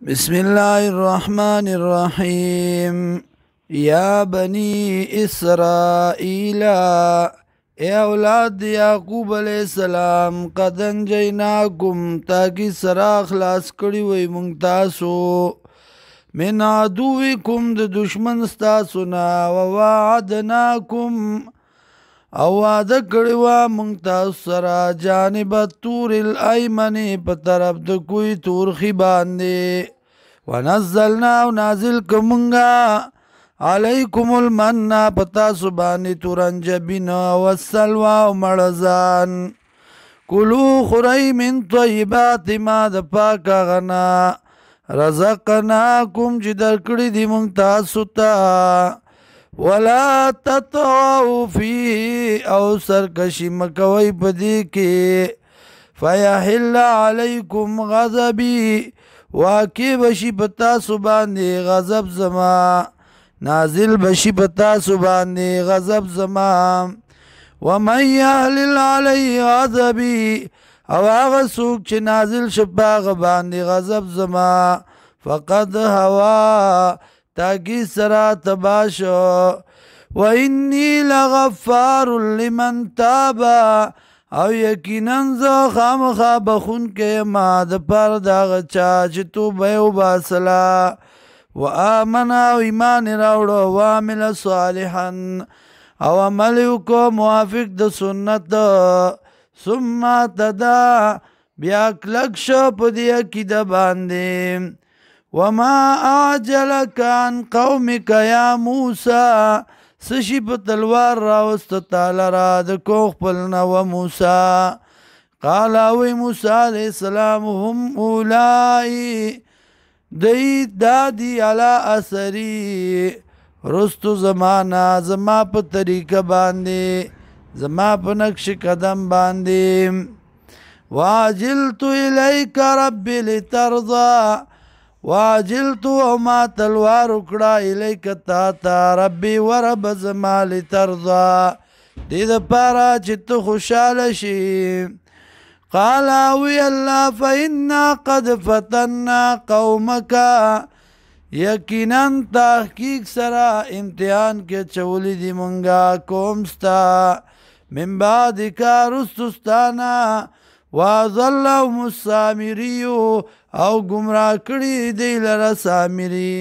بسم الله الرحمن الرحيم يا بني إسرائيل اے اولاد یعقوب علیہ السلام قد انجیناکم تاکی سرا خلاص کری وی منگتاسو من عدوکم د دشمن ستاسونا ووعدناکم او وعده کړی وه موږ تاسو سره جانب الطور الایمن په طرف د کوی تورخي باندې ونزلنا او نازل کمونګه علیکم المن په تاسو باندې تورنجبین والسلوى او مړزان کلو خورئ من طیبات ما د پاکه غنا رزقناکم چې درکړي دي موږ تاسو ته ولا تطغوا فيه او سرکشی مکوی پدی کی فیحل علیکم غضبی واقع بشی پتا سباندی غضب زما نازل بشی پتا سباندی غضب زما ومن یحلل علی غضبی او آغا سوک چه نازل شپاغ باندی غضب زما فقد هوا تاکی سرا تباشو و انی لغفار لمن تابا او یقیناً زو خامخا بخون کے ما د پر داغ چا چه تو بیو باسلا و آمنا و ایمان راوڑو و عمل صالحا او عملیو کو موافق د سنت ثم تدا بیا کلک شو پدیا کی د باندیم وما اعجلك عن قومك يا موسى سشی په تلوار راوست تعالی را د کوخ پلنا و موسى قال اوی موسى علیہ السلام هم اولائی دی دادی علا اثری رستو زمانا زما په طریقه باندې زما په نقش قدم باندې واجلت الیک رب لترضى واجلتو او ما تلوار اکڑا الیک تا ربی ورب زما لترضا دید پارا چت خوشحال شی قال اوی اللہ فإنا قد فتنا قومکا یقینا تحقیق سرا امتحان کے چولی دی منگا کومستا من بعد کا رستستانا وَظَلَّهُمُ السَّامِرِيُّ او گمراه کړي دی لره سامری